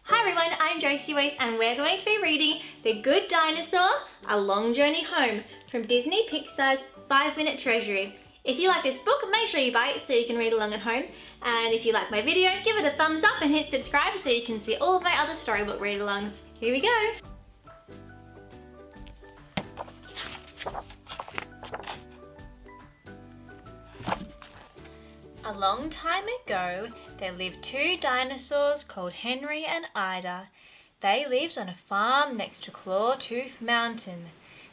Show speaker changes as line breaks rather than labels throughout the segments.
Hi everyone, I'm JosieWose and we're going to be reading The Good Dinosaur, A Long Journey Home from Disney Pixar's 5-Minute Treasury. If you like this book, make sure you buy it so you can read along at home. And if you like my video, give it a thumbs up and hit subscribe so you can see all of my other storybook read-alongs. Here we go! A long time ago, there lived two dinosaurs called Henry and Ida. They lived on a farm next to Clawtooth Mountain.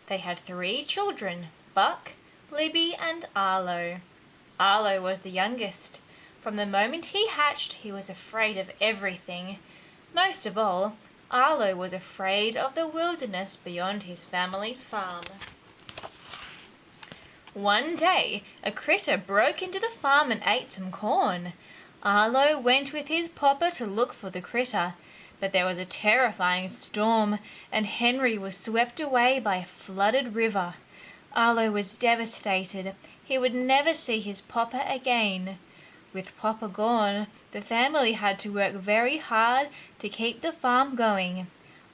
They had 3 children, Buck, Libby and Arlo. Arlo was the youngest. From the moment he hatched, he was afraid of everything. Most of all, Arlo was afraid of the wilderness beyond his family's farm. One day, a critter broke into the farm and ate some corn. Arlo went with his papa to look for the critter, but there was a terrifying storm, and Henry was swept away by a flooded river. Arlo was devastated. He would never see his papa again. With papa gone, the family had to work very hard to keep the farm going.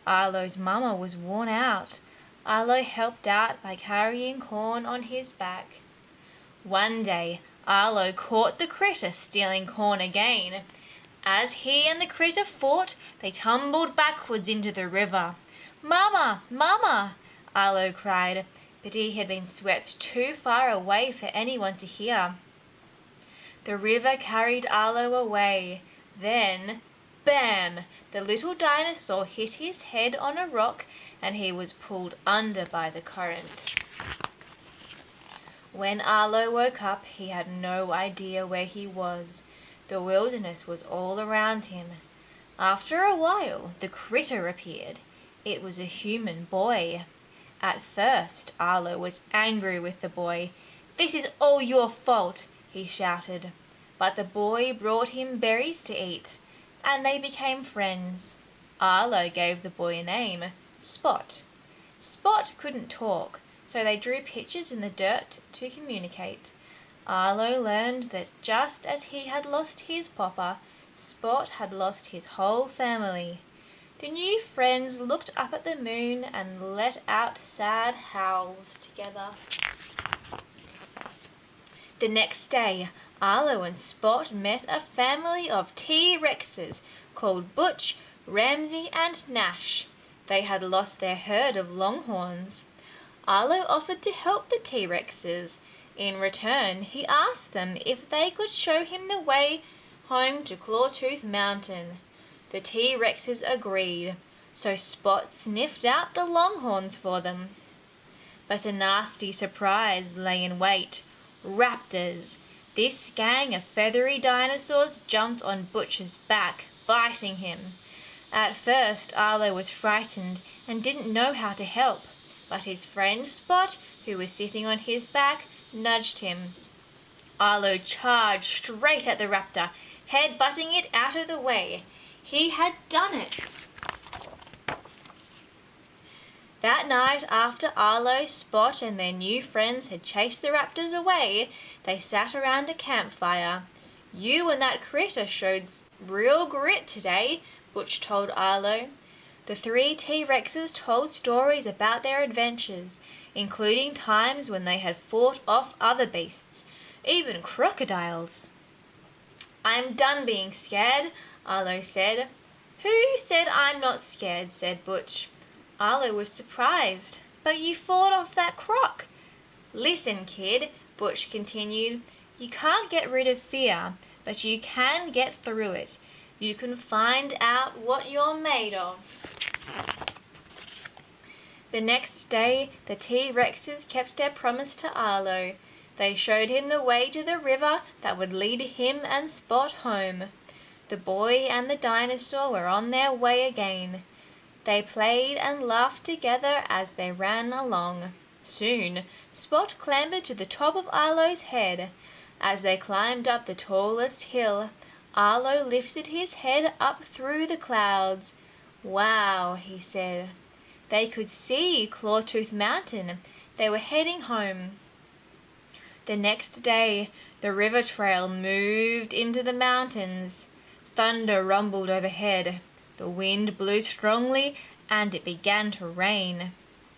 Arlo's mama was worn out. Arlo helped out by carrying corn on his back. One day, Arlo caught the critter stealing corn again. As he and the critter fought, they tumbled backwards into the river. "Mama! Mama!" Arlo cried, but he had been swept too far away for anyone to hear. The river carried Arlo away. Then, bam! The little dinosaur hit his head on a rock and he was pulled under by the current. When Arlo woke up, he had no idea where he was. The wilderness was all around him. After a while, the critter appeared. It was a human boy. At first, Arlo was angry with the boy. "This is all your fault," he shouted. But the boy brought him berries to eat, and they became friends. Arlo gave the boy a name, Spot. Spot couldn't talk, so they drew pictures in the dirt to communicate. Arlo learned that just as he had lost his papa, Spot had lost his whole family. The new friends looked up at the moon and let out sad howls together. The next day, Arlo and Spot met a family of T-Rexes called Butch, Ramsey and Nash. They had lost their herd of longhorns. Arlo offered to help the T-Rexes. In return, he asked them if they could show him the way home to Clawtooth Mountain. The T-Rexes agreed, so Spot sniffed out the longhorns for them. But a nasty surprise lay in wait. Raptors. This gang of feathery dinosaurs jumped on Butch's back, biting him. At first, Arlo was frightened and didn't know how to help, but his friend Spot, who was sitting on his back, nudged him. Arlo charged straight at the raptor, head-butting it out of the way. He had done it. That night, after Arlo, Spot and their new friends had chased the raptors away, they sat around a campfire. "You and that critter showed real grit today," Butch told Arlo. The 3 T-Rexes told stories about their adventures, including times when they had fought off other beasts, even crocodiles. "I'm done being scared," Arlo said. "Who said I'm not scared?" said Butch. Arlo was surprised. "But you fought off that croc." "Listen, kid," Butch continued. "You can't get rid of fear, but you can get through it. You can find out what you're made of." The next day, the T-Rexes kept their promise to Arlo. They showed him the way to the river that would lead him and Spot home. The boy and the dinosaur were on their way again. They played and laughed together as they ran along. Soon, Spot clambered to the top of Arlo's head. As they climbed up the tallest hill, Arlo lifted his head up through the clouds. "Wow," he said. They could see Clawtooth Mountain. They were heading home. The next day, the river trail moved into the mountains. Thunder rumbled overhead. The wind blew strongly and it began to rain.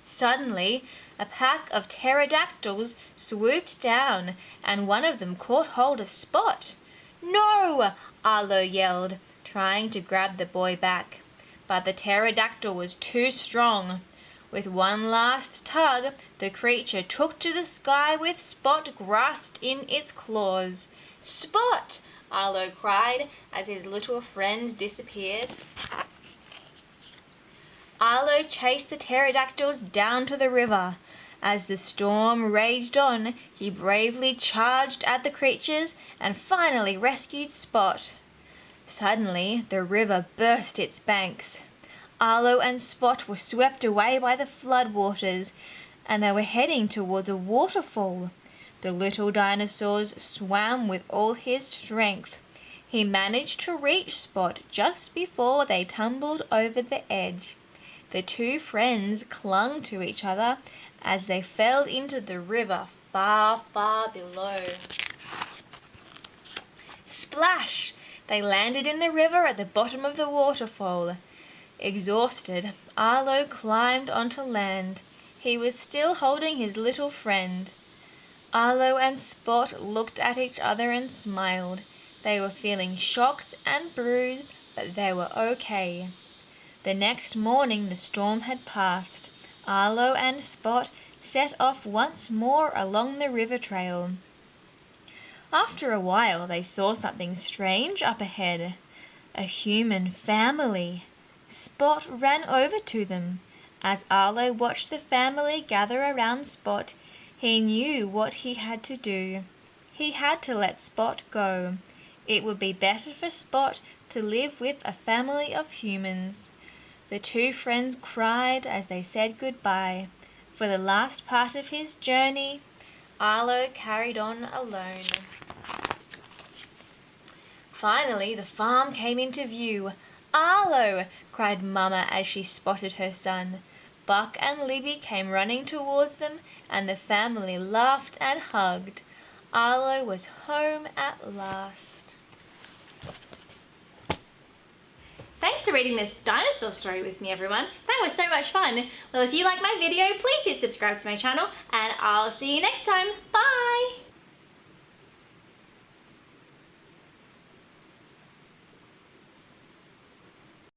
Suddenly, a pack of pterodactyls swooped down and one of them caught hold of Spot. "No!" Arlo yelled, trying to grab the boy back. But the pterodactyl was too strong. With one last tug, the creature took to the sky with Spot grasped in its claws. "Spot!" Arlo cried as his little friend disappeared. Arlo chased the pterodactyls down to the river. As the storm raged on, he bravely charged at the creatures and finally rescued Spot. Suddenly, the river burst its banks. Arlo and Spot were swept away by the floodwaters, and they were heading towards a waterfall. The little dinosaurs swam with all his strength. He managed to reach Spot just before they tumbled over the edge. The two friends clung to each other as they fell into the river far, far below. Splash! They landed in the river at the bottom of the waterfall. Exhausted, Arlo climbed onto land. He was still holding his little friend. Arlo and Spot looked at each other and smiled. They were feeling shocked and bruised, but they were okay. The next morning the storm had passed. Arlo and Spot set off once more along the river trail. After a while they saw something strange up ahead. A human family. Spot ran over to them. As Arlo watched the family gather around Spot, he knew what he had to do. He had to let Spot go. It would be better for Spot to live with a family of humans. The two friends cried as they said goodbye. For the last part of his journey, Arlo carried on alone. Finally, the farm came into view. "Arlo!" cried Mama as she spotted her son. Buck and Libby came running towards them, and the family laughed and hugged. Arlo was home at last. Thanks for reading this dinosaur story with me, everyone. That was so much fun. Well, if you like my video, please hit subscribe to my channel, and I'll see you next time. Bye!